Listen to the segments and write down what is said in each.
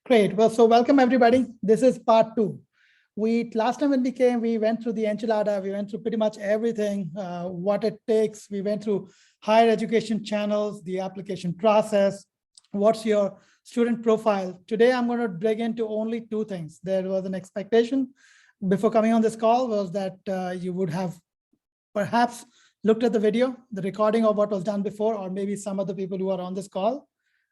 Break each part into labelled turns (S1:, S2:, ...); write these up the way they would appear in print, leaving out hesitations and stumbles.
S1: Great. Well, so welcome everybody. This is part two. Last time when we came, we went through the enchilada. We went through pretty much everything, what it takes. We went through higher education channels, the application process, what's your student profile. Today, I'm going to dig into only two things. There was an expectation before coming on this call was that you would have perhaps looked at the video, the recording of what was done before, or maybe some of the people who are on this call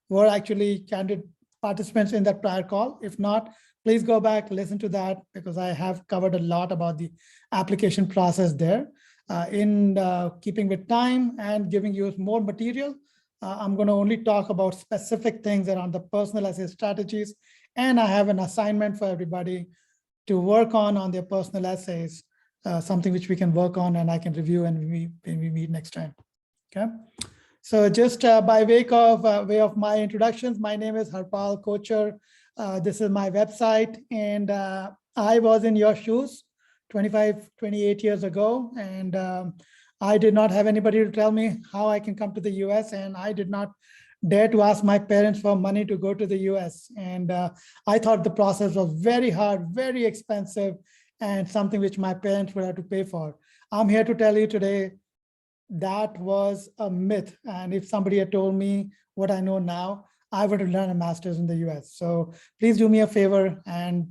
S1: were actually candid participants in that prior call. If not, please go back, listen to that, because I have covered a lot about the application process there. In keeping with time and giving you more material, I'm going to only talk about specific things around the personal essay strategies. And I have an assignment for everybody to work on their personal essays, something which we can work on and I can review when we meet next time. Okay. So just by way of my introductions, my name is Harpal Kochar. This is my website, and I was in your shoes 25, 28 years ago, and I did not have anybody to tell me how I can come to the US, and I did not dare to ask my parents for money to go to the US. And I thought the process was very hard, very expensive, and something which my parents would have to pay for. I'm here to tell you today that was a myth. And if somebody had told me what I know now, I would have done a master's in the US. So please do me a favor and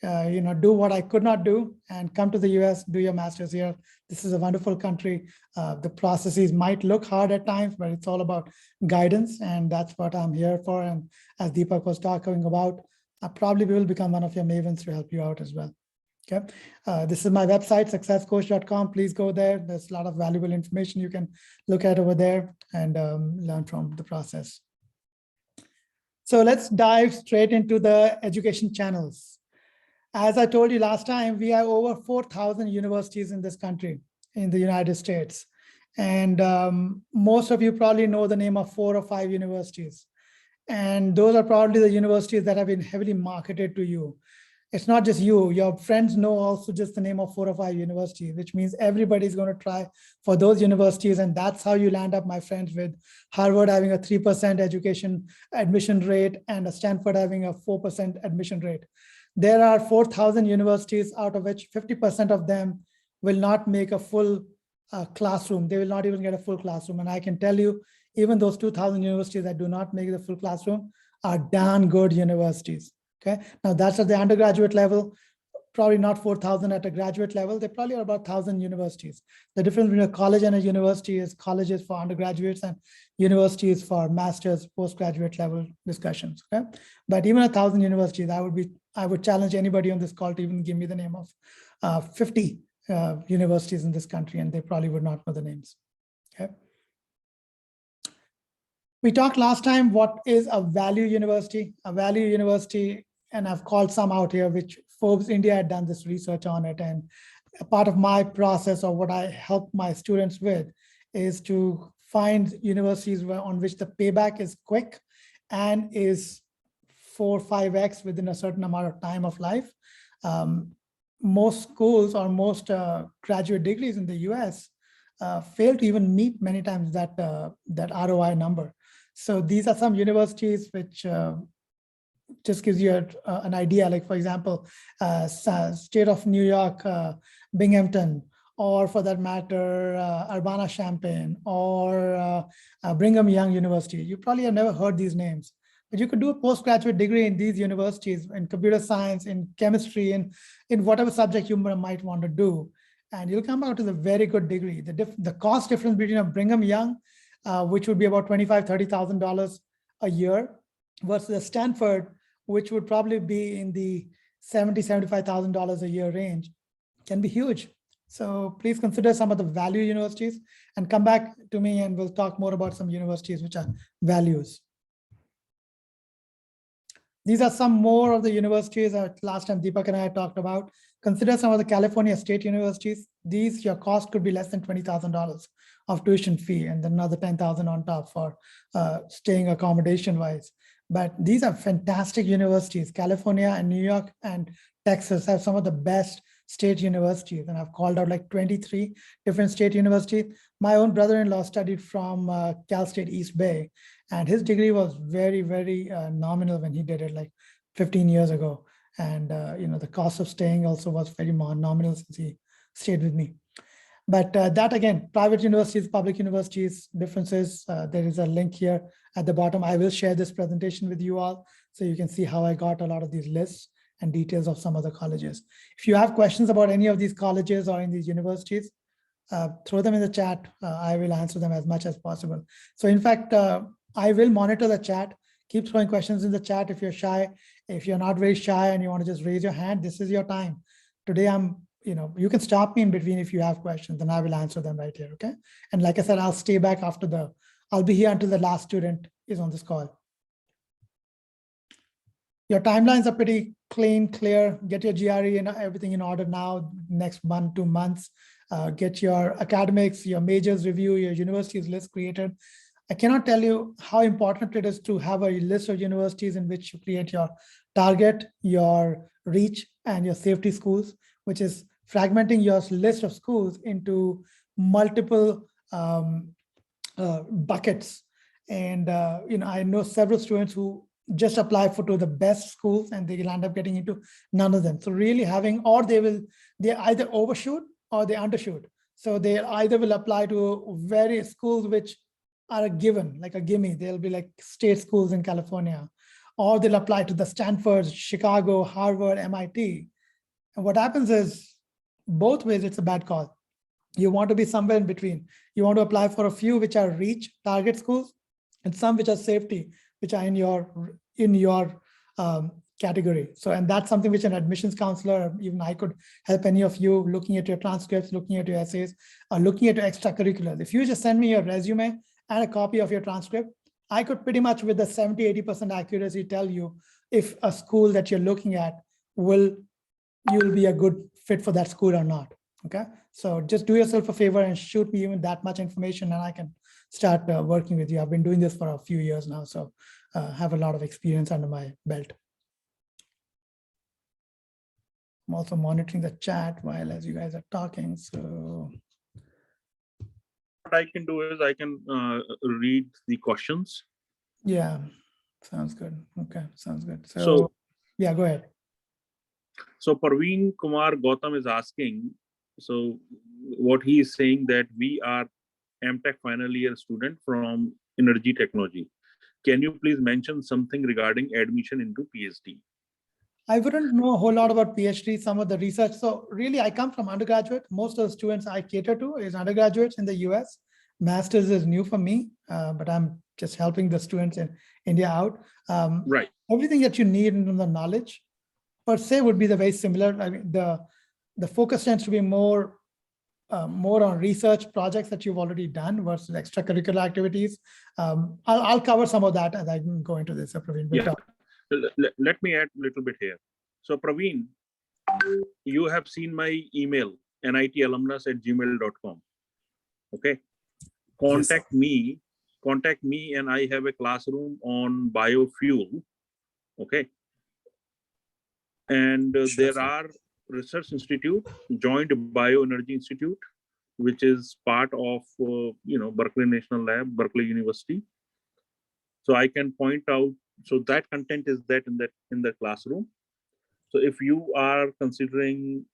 S1: do what I could not do and come to the US, do your master's here. This is a wonderful country. The processes might look hard at times, but it's all about guidance. And that's what I'm here for. And as Deepak was talking about, I probably will become one of your mavens to help you out as well. Okay, this is my website, successcoach.com. Please go there. There's a lot of valuable information you can look at over there and learn from the process. So let's dive straight into the education channels. As I told you last time, we have over 4,000 universities in this country, in the United States. And most of you probably know the name of 4 or 5 universities. And those are probably the universities that have been heavily marketed to you. It's not just you, your friends know also just the name of 4 or 5 universities, which means everybody's going to try for those universities. And that's how you land up, my friends, with Harvard having a 3% education admission rate and a Stanford having a 4% admission rate. There are 4,000 universities, out of which 50% of them will not make a full classroom. They will not even get a full classroom. And I can tell you, even those 2,000 universities that do not make the full classroom are darn good universities. Okay, now that's at the undergraduate level, probably not 4,000 at a graduate level. They probably are about 1,000 universities. The difference between a college and a university is colleges for undergraduates and universities for master's, postgraduate level discussions. Okay, but even 1,000 universities, I would challenge anybody on this call to even give me the name of 50 universities in this country, and they probably would not know the names. Okay. We talked last time, what is a value university? A value university, and I've called some out here, which Forbes India had done this research on it. And a part of my process, or what I help my students with, is to find universities on which the payback is quick and is 4 or 5x within a certain amount of time of life. Most schools or most graduate degrees in the US fail to even meet many times that ROI number. So these are some universities which just gives you an idea. Like, for example, State of New York, Binghamton, or for that matter, Urbana-Champaign, or Brigham Young University. You probably have never heard these names, but you could do a postgraduate degree in these universities, in computer science, in chemistry, in whatever subject you might want to do. And you'll come out with a very good degree. The cost difference between a Brigham Young, which would be about $25,000, $30,000 a year, versus a Stanford, which would probably be in the $70,000, $75,000 a year range, can be huge. So please consider some of the value universities and come back to me and we'll talk more about some universities which are values. These are some more of the universities that last time Deepak and I talked about. Consider some of the California state universities. These, your cost could be less than $20,000 of tuition fee, and then another $10,000 on top for staying accommodation wise. But these are fantastic universities. California and New York and Texas have some of the best state universities, and I've called out like 23 different state universities. My own brother-in-law studied from Cal State East Bay, and his degree was very, very nominal when he did it, like 15 years ago. And, the cost of staying also was very nominal since he stayed with me. But that again, private universities, public universities, differences. There is a link here at the bottom. I will share this presentation with you all so you can see how I got a lot of these lists and details of some other colleges. If you have questions about any of these colleges or in these universities, throw them in the chat. I will answer them as much as possible. So in fact, I will monitor the chat. Keep throwing questions in the chat if you're shy. If you're not very shy and you want to just raise your hand, this is your time. Today, you can stop me in between if you have questions, and I will answer them right here, okay? And like I said, I'll stay back I'll be here until the last student is on this call. Your timelines are pretty clean, clear. Get your GRE and everything in order now, next 1, 2 months. Get your academics, your majors review, your universities list created. I cannot tell you how important it is to have a list of universities in which you create your target, your reach, and your safety schools, which is fragmenting your list of schools into multiple buckets. And I know several students who just apply to the best schools and they will end up getting into none of them. So really they either overshoot or they undershoot. So they either will apply to various schools which are a given, like a gimme. They'll be like state schools in California, or they'll apply to the Stanford, Chicago, Harvard, MIT. And what happens is both ways, it's a bad call. You want to be somewhere in between. You want to apply for a few which are reach target schools and some which are safety, which are in your category. So, and that's something which an admissions counselor, even I could help any of you looking at your transcripts, looking at your essays, or looking at your extracurriculars. If you just send me your resume and a copy of your transcript, I could pretty much with the 70-80% accuracy tell you if a school that you're looking at you'll be a good fit for that school or not. Okay, so just do yourself a favor and shoot me even that much information and I can start working with you. I've been doing this for a few years now, so have a lot of experience under my belt. I'm also monitoring the chat while as you guys are talking. So
S2: what I can do is I can read the questions.
S1: Yeah, sounds good. Okay, sounds good. So yeah, go ahead.
S2: So Parveen Kumar Gautam is asking, so what he is saying that we are MTech final year student from energy technology. Can you please mention something regarding admission into PhD?
S1: I wouldn't know a whole lot about PhD, some of the research. So really, I come from undergraduate. Most of the students I cater to is undergraduates in the US. Masters is new for me, but I'm just helping the students in India out.
S2: Right.
S1: Everything that you need in the knowledge per se would be the very similar. I mean, the focus tends to be more on research projects that you've already done versus extracurricular activities. I'll cover some of that as I go into this. Praveen,
S2: yeah. Let me add a little bit here. So Praveen, you have seen my email, nitalumnus@gmail.com. Okay. Contact me and I have a classroom on biofuel. Okay. And there are research institute, Joint Bioenergy Institute, which is part of Berkeley National Lab, Berkeley University. So I can point out, so that content is that in the classroom. So if you are considering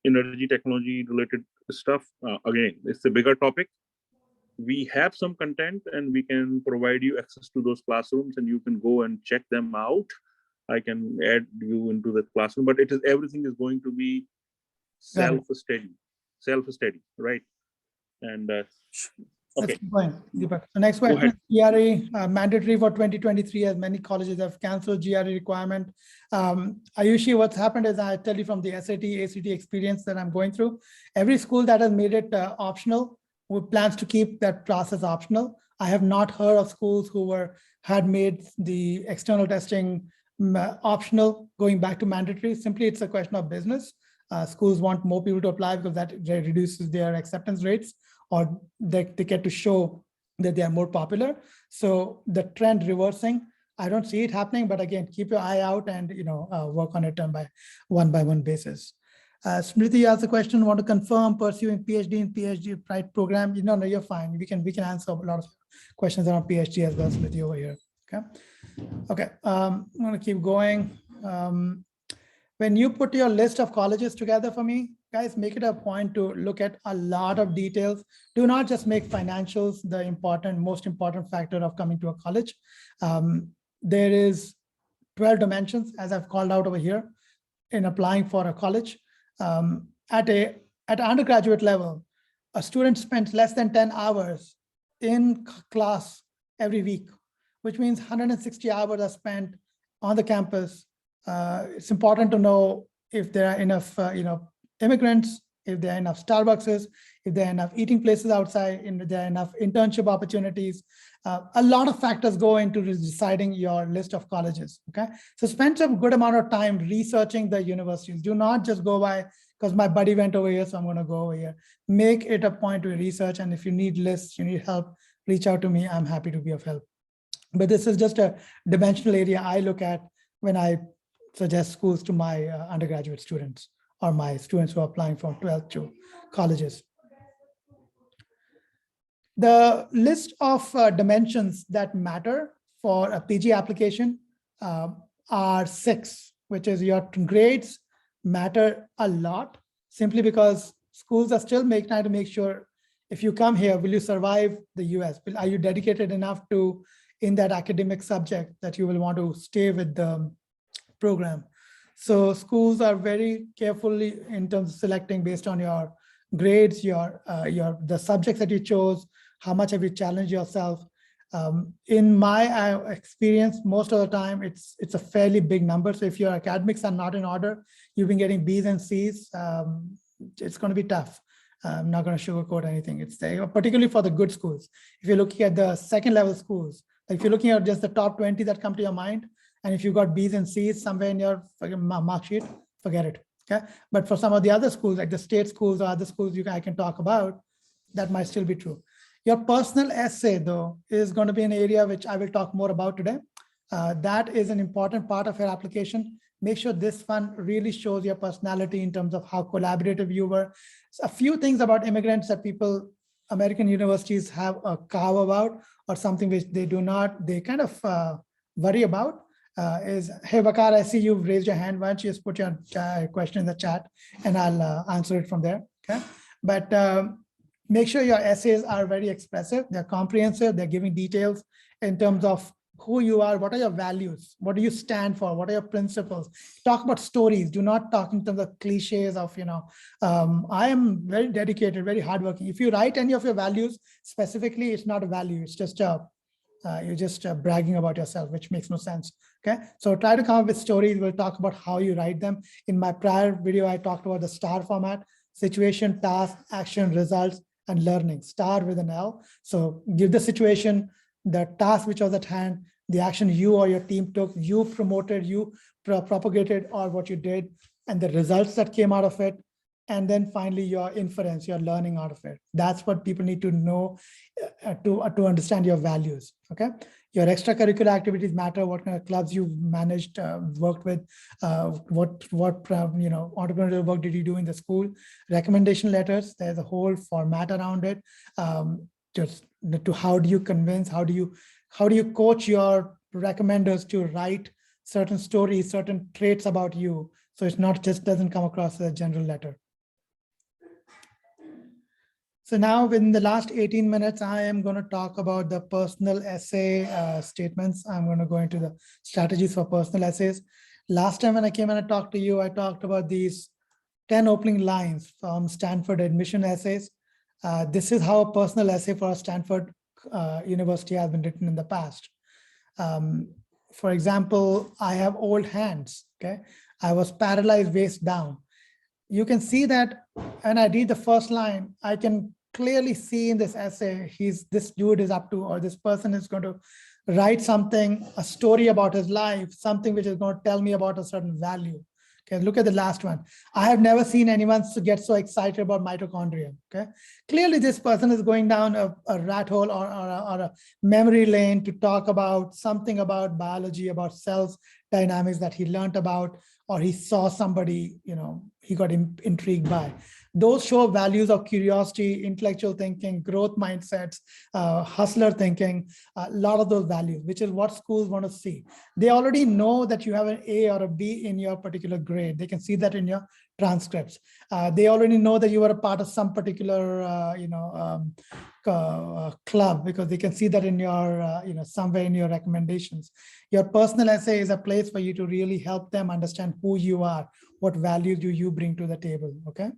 S2: energy technology related stuff, again, it's a bigger topic. We have some content and we can provide you access to those classrooms and you can go and check them out. I can add you into the classroom, but everything is going to be self-study, right? And okay.
S1: Deepak. The next question is GRE mandatory for 2023, as many colleges have canceled GRE requirement. Ayushi, what's happened is I tell you from the SAT, ACT experience that I'm going through, every school that has made it optional plans to keep that process optional. I have not heard of schools who had made the external testing optional going back to mandatory. Simply, it's a question of business. Schools want more people to apply because that reduces their acceptance rates, or they get to show that they are more popular. So the trend reversing, I don't see it happening, but again, keep your eye out and work on it on one by one basis. Smriti asked a question, want to confirm pursuing PhD in PhD right program? No, you're fine. We can answer a lot of questions around PhD as well, Smriti, over here. Okay. Okay, I'm going to keep going. When you put your list of colleges together for me, guys, make it a point to look at a lot of details. Do not just make financials the most important factor of coming to a college. There is 12 dimensions, as I've called out over here, in applying for a college. At undergraduate level, a student spends less than 10 hours in class every week, which means 160 hours are spent on the campus. It's important to know if there are enough, immigrants, if there are enough Starbucks, if there are enough eating places outside, if there are enough internship opportunities. A lot of factors go into deciding your list of colleges, okay? So spend a good amount of time researching the universities. Do not just go by, because my buddy went over here, so I'm gonna go over here. Make it a point to research, and if you need lists, you need help, reach out to me. I'm happy to be of help. But this is just a dimensional area I look at when I suggest schools to my undergraduate students or my students who are applying from 12th to colleges. The list of dimensions that matter for a PG application are 6, which is your grades matter a lot, simply because schools are still trying to make sure if you come here, will you survive the US? Are you dedicated enough to in that academic subject that you will want to stay with the program? So schools are very carefully in terms of selecting based on your grades, the subjects that you chose, how much have you challenged yourself. In my experience, most of the time, it's a fairly big number. So if your academics are not in order, you've been getting B's and C's, it's going to be tough. I'm not going to sugarcoat anything. It's there, particularly for the good schools. If you're looking at the second level schools, like if you're looking at just the top 20 that come to your mind, and if you got B's and C's somewhere in your mark sheet, forget it. Okay. But for some of the other schools, like the state schools or other schools I can talk about, that might still be true. Your personal essay, though, is going to be an area which I will talk more about today. That is an important part of your application. Make sure this one really shows your personality in terms of how collaborative you were. So a few things about immigrants that American universities have a cow about, or something which they do not, they kind of worry about. Is, hey, Bakar, I see you've raised your hand. Why don't you just put your question in the chat and I'll answer it from there, okay? But make sure your essays are very expressive, they're comprehensive, they're giving details in terms of who you are, what are your values, what do you stand for, what are your principles. Talk about stories, do not talk in terms of cliches of, I am very dedicated, very hardworking. If you write any of your values specifically, it's not a value, it's just you're just bragging about yourself, which makes no sense. Okay, so try to come up with stories. We'll talk about how you write them. In my prior video, I talked about the STAR format: situation, task, action, results, and learning. STAR with an L. So give the situation, the task which was at hand, the action you or your team took, you promoted, you propagated, or what you did, and the results that came out of it. And then finally, your inference, your learning out of it. That's what people need to know to understand your values, okay? Your extracurricular activities matter, what kind of clubs you've managed, worked with, what entrepreneurial work did you do in the school. Recommendation letters, there's a whole format around it. Just to how do you convince, how do you coach your recommenders to write certain stories, certain traits about you, so it's not just doesn't come across as a general letter. So now within the last 18 minutes, I am going to talk about the personal essay statements. I'm going to go into the strategies for personal essays. Last time when I came and I talked to you, I talked about these 10 opening lines from Stanford admission essays. This is how a personal essay for a Stanford University has been written in the past. For example, I have old hands, okay? I was paralyzed waist down. You can see that when I read the first line, I can clearly see in this essay, this dude is up to, or this person is going to write something, a story about his life, something which is going to tell me about a certain value. Okay, look at the last one. I have never seen anyone get so excited about mitochondria. Okay, clearly this person is going down a rat hole or a memory lane to talk about something about biology, about cells, dynamics that he learned about, or he saw somebody, he got intrigued by. Those show values of curiosity, intellectual thinking, growth mindsets, hustler thinking, a lot of those values, which is what schools want to see. They already know that you have an A or a B in your particular grade. They can see that in your transcripts. They already know that you are a part of some particular, club, because they can see that in your, somewhere in your recommendations. Your personal essay is a place for you to really help them understand who you are, what values do you bring to the table, okay?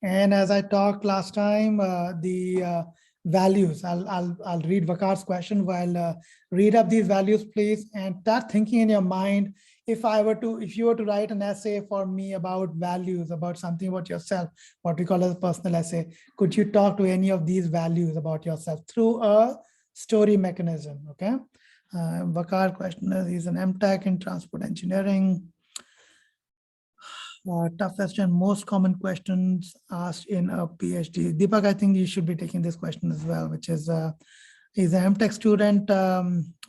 S1: And as I talked last time, the values, I'll read Vakar's question while read up these values, please, and start thinking in your mind. If you were to write an essay for me about values, about something about yourself, what we call as a personal essay, could you talk to any of these values about yourself through a story mechanism, okay? Vakar question is, he's an MTech in transport engineering. Toughest and most common questions asked in a PhD. Deepak, I think you should be taking this question as well, which is, he's an MTech student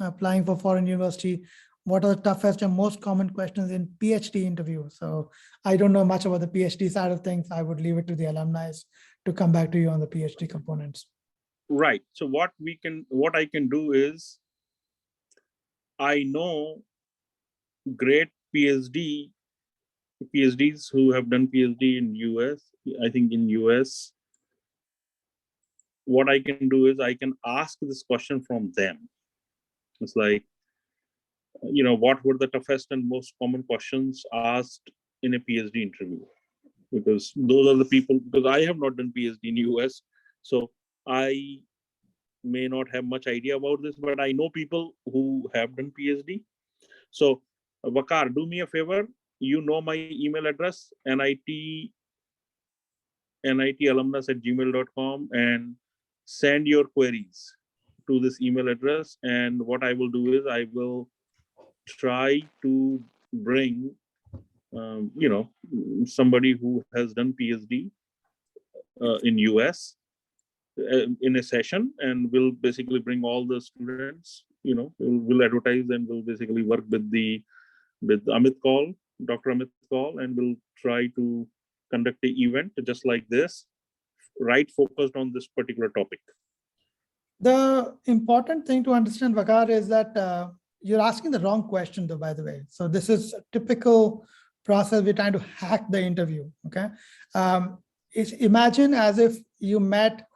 S1: applying for foreign university. What are the toughest and most common questions in PhD interviews? So I don't know much about the PhD side of things. I would leave it to the alumni to come back to you on the PhD components.
S2: Right. So what I can do is, I know great PhDs who have done PhD in US. I think in US, what I can do is I can ask this question from them. It's like, what were the toughest and most common questions asked in a PhD interview? Because those are the people, because I have not done PhD in US, so I may not have much idea about this, but I know people who have done PhD. So Vakar, do me a favor, you know my email address, nitalumnus@gmail.com, and send your queries to this email address. And what I will do is I will try to bring, somebody who has done PhD in US in a session, and we'll basically bring all the students, we'll advertise, and we'll basically work with Amit Kaul, Dr. Amit Kaul, and we'll try to conduct an event just like this, right, focused on this particular topic.
S1: The important thing to understand, Vakar, is that you're asking the wrong question, though, by the way. So this is a typical process. We're trying to hack the interview, okay? Imagine as if you met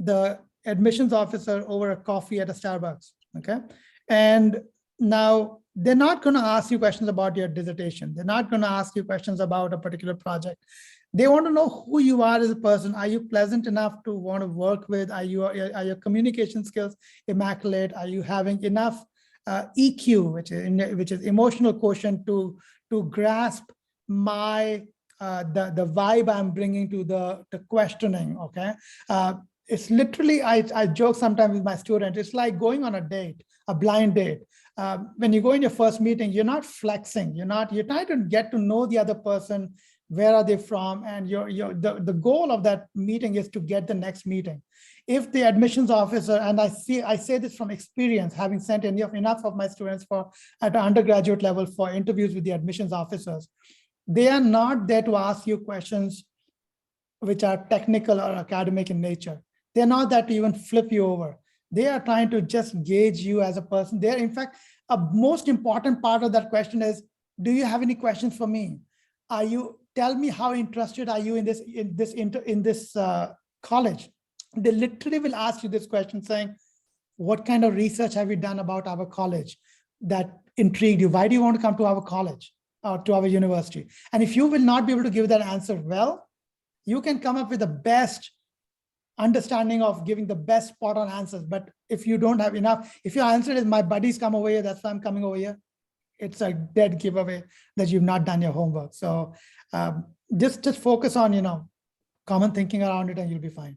S1: the admissions officer over a coffee at a Starbucks, okay? And now they're not going to ask you questions about your dissertation. They're not going to ask you questions about a particular project. They want to know who you are as a person. Are you pleasant enough to want to work with? Are your communication skills immaculate? Are you having enough EQ, which is emotional quotient, to grasp the vibe I'm bringing to the questioning, okay? It's literally, I joke sometimes with my students, it's like going on a date, a blind date. When you go in your first meeting, you're not flexing, you're trying to get to know the other person, where are they from, and the goal of that meeting is to get the next meeting. If the admissions officer, and I say this from experience, having sent enough of my students at the undergraduate level for interviews with the admissions officers, they are not there to ask you questions which are technical or academic in nature. They're not there to even flip you over. They are trying to just gauge you as a person. They're, in fact, a most important part of that question is, do you have any questions for me? Tell me how interested are you in this college? They literally will ask you this question saying, what kind of research have you done about our college that intrigued you? Why do you want to come to our college or to our university? And if you will not be able to give that answer well, you can come up with the best understanding of giving the best spot on answers. But if you don't have enough, if your answer is my buddies come over here, that's why I'm coming over here, it's a dead giveaway that you've not done your homework. So just focus on, common thinking around it, and you'll be fine.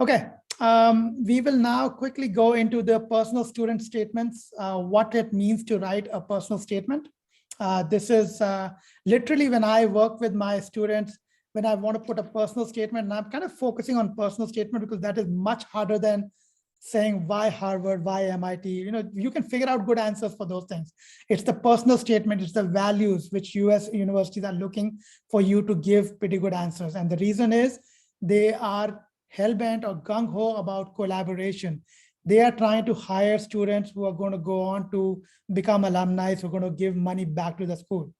S1: Okay. We will now quickly go into the personal student statements, what it means to write a personal statement. This is literally when I work with my students, when I want to put a personal statement, and I'm kind of focusing on personal statement because that is much harder than saying why Harvard, why MIT. You can figure out good answers for those things. It's the personal statement, it's the values which US universities are looking for you to give pretty good answers. And the reason is they are hell-bent or gung-ho about collaboration. They are trying to hire students who are going to go on to become alumni, who are going to give money back to the school.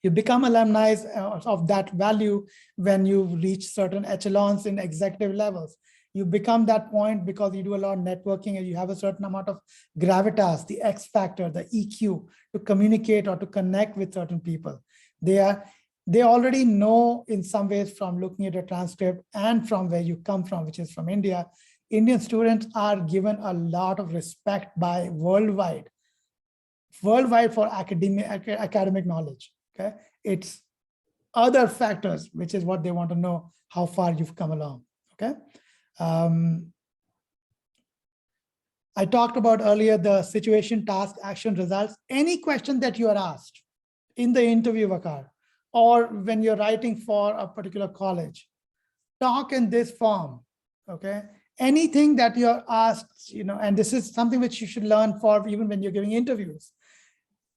S1: You become alumni of that value when you reach certain echelons in executive levels. You become that point because you do a lot of networking and you have a certain amount of gravitas, the X factor, the EQ to communicate or to connect with certain people. They already know in some ways from looking at your transcript and from where you come from, which is from India. Indian students are given a lot of respect by worldwide for academic knowledge. Okay, it's other factors, which is what they want to know, how far you've come along. Okay. I talked about earlier the situation, task, action, results. Any question that you are asked in the interview, Vakar, or when you're writing for a particular college, talk in this form. Okay. Anything that you're asked, and this is something which you should learn for even when you're giving interviews.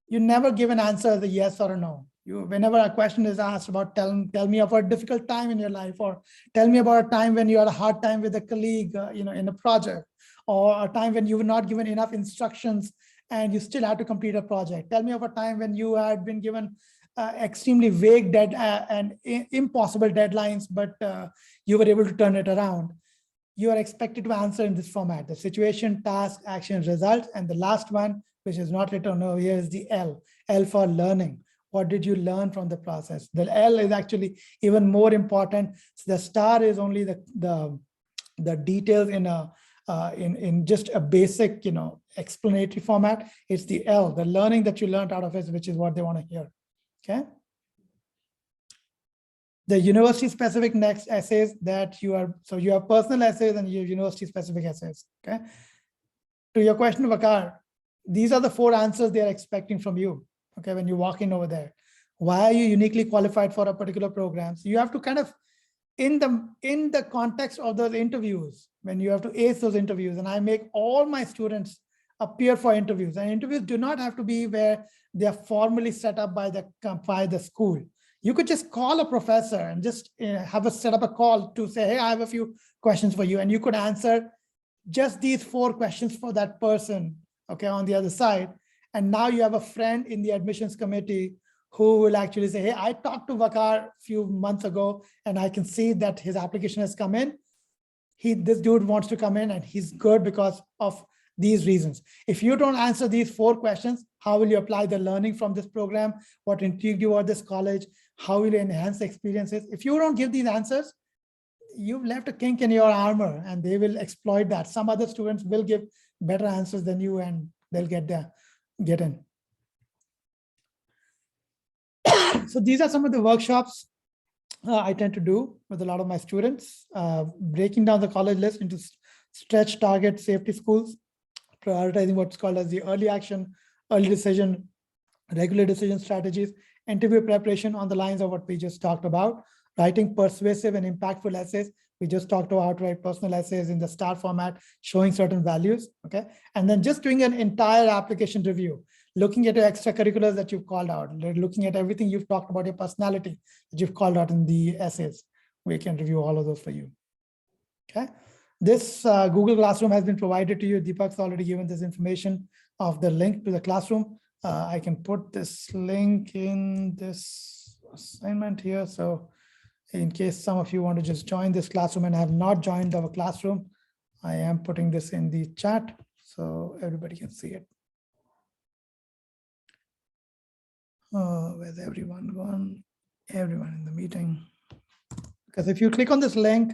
S1: You never give an answer as a yes or a no. Whenever a question is asked about tell me about a difficult time in your life, or tell me about a time when you had a hard time with a colleague, in a project, or a time when you were not given enough instructions and you still had to complete a project. Tell me of a time when you had been given extremely vague and impossible deadlines, but you were able to turn it around. You are expected to answer in this format: the situation, task, action, result. And the last one, which is not written over here, is the L for learning. What did you learn from the process? The L is actually even more important. So the star is only the details in just a basic, explanatory format. It's the L, the learning that you learned out of it, which is what they want to hear. Okay. The university specific next essays that you have personal essays and your university specific essays. Okay. To your question, Vakar, these are the 4 answers they are expecting from you. Okay, when you walk in over there, why are you uniquely qualified for a particular program? So you have to kind of, in the context of those interviews, when you have to ace those interviews, and I make all my students appear for interviews, and interviews do not have to be where they are formally set up by the school. You could just call a professor and just set up a call to say, hey, I have a few questions for you, and you could answer just these 4 questions for that person, okay, on the other side. And now you have a friend in the admissions committee who will actually say, hey, I talked to Vakar a few months ago, and I can see that his application has come in. This dude wants to come in and he's good because of these reasons. If you don't answer these 4 questions, how will you apply the learning from this program? What intrigued you about this college? How will you enhance the experiences? If you don't give these answers, you've left a kink in your armor and they will exploit that. Some other students will give better answers than you and they'll get in. So these are some of the workshops I tend to do with a lot of my students, breaking down the college list into stretch, target, safety schools, prioritizing what's called as the early action, early decision, regular decision strategies, interview preparation on the lines of what we just talked about, writing persuasive and impactful essays. We just talked about how to write personal essays in the STAR format, showing certain values, okay? And then just doing an entire application review, looking at your extracurriculars that you've called out, looking at everything you've talked about, your personality that you've called out in the essays. We can review all of those for you, okay? This Google Classroom has been provided to you. Deepak's already given this information of the link to the classroom. I can put this link in this assignment here. So in case some of you want to just join this classroom and have not joined our classroom, I am putting this in the chat so everybody can see it. Oh, where's everyone gone? Everyone in the meeting. Because if you click on this link,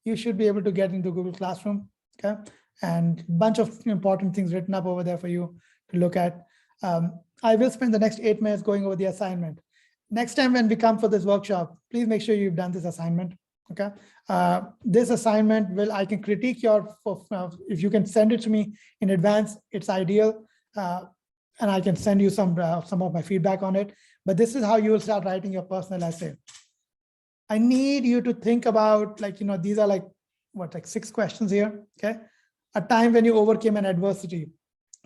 S1: you should be able to get into Google Classroom, okay? And a bunch of important things written up over there for you to look at. I will spend the next 8 minutes going over the assignment. Next time when we come for this workshop, please make sure you've done this assignment, okay? This assignment I can critique if you can send it to me in advance, it's ideal. And I can send you some of my feedback on it. But this is how you will start writing your personal essay. I need you to think about, these are like 6 questions here, okay? a time when you overcame an adversity,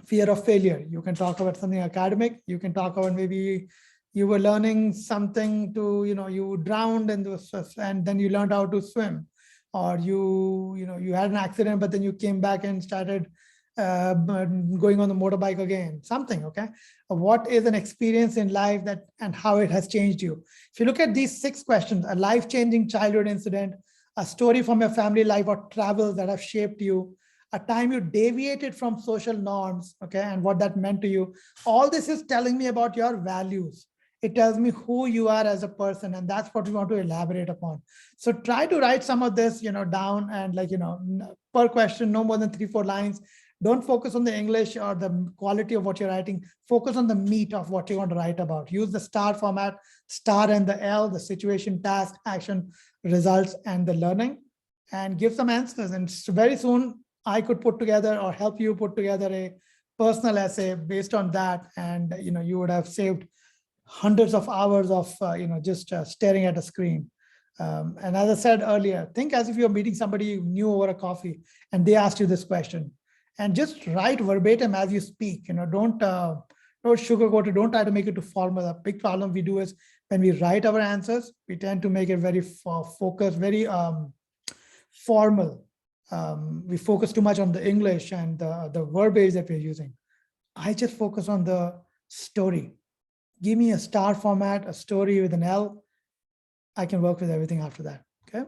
S1: fear of failure. You can talk about something academic. You can talk about maybe you were learning something to, you drowned and then you learned how to swim, or you had an accident, but then you came back and started going on the motorbike again, something. Okay. What is an experience in life that and how it has changed you? If you look at these 6 questions, a life-changing childhood incident, a story from your family life or travels that have shaped you, a time you deviated from social norms, okay, and what that meant to you. All this is telling me about your values. It tells me who you are as a person, and that's what we want to elaborate upon. So try to write some of this, down, and per question, no more than 3-4 lines. Don't focus on the English or the quality of what you're writing. Focus on the meat of what you want to write about. Use the STAR format, STAR and the L, the situation, task, action, results, and the learning, and give some answers. And very soon I could put together or help you put together a personal essay based on that. And, you would have saved hundreds of hours of, just staring at a screen. And as I said earlier, think as if you're meeting somebody you knew over a coffee and they asked you this question, and just write verbatim as you speak. Don't sugarcoat it. Don't try to make it too formal. A big problem we do is when we write our answers, we tend to make it very focused, very formal. We focus too much on the English and the verbiage that we're using. I just focus on the story. Give me a STAR format, a story with an L. I can work with everything after that. Okay.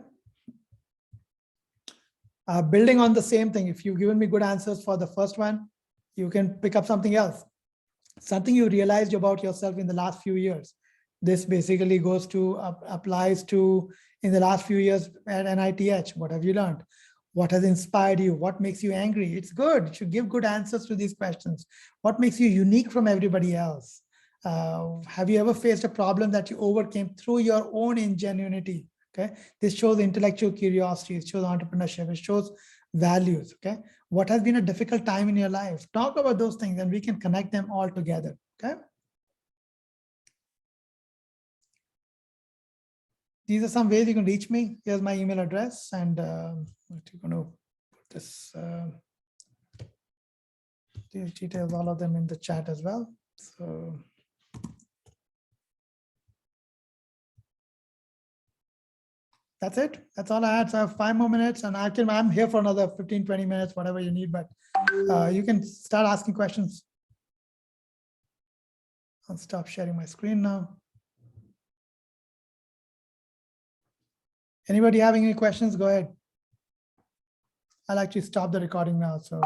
S1: Building on the same thing, if you've given me good answers for the first one, you can pick up something else, something you realized about yourself in the last few years. This basically goes to applies to in the last few years at NITH. What have you learned? What has inspired you? What makes you angry? It's good. You should give good answers to these questions. What makes you unique from everybody else? Have you ever faced a problem that you overcame through your own ingenuity? Okay, this shows intellectual curiosity, it shows entrepreneurship, it shows values. Okay, what has been a difficult time in your life? Talk about those things and we can connect them all together. Okay, these are some ways you can reach me. Here's my email address, and I'm going to put this these details, all of them in the chat as well. So that's it. That's all I had. So I have 5 more minutes, and I'm here for another 15-20 minutes, whatever you need, but you can start asking questions. I'll stop sharing my screen now. Anybody having any questions, go ahead. I'll actually stop the recording now. So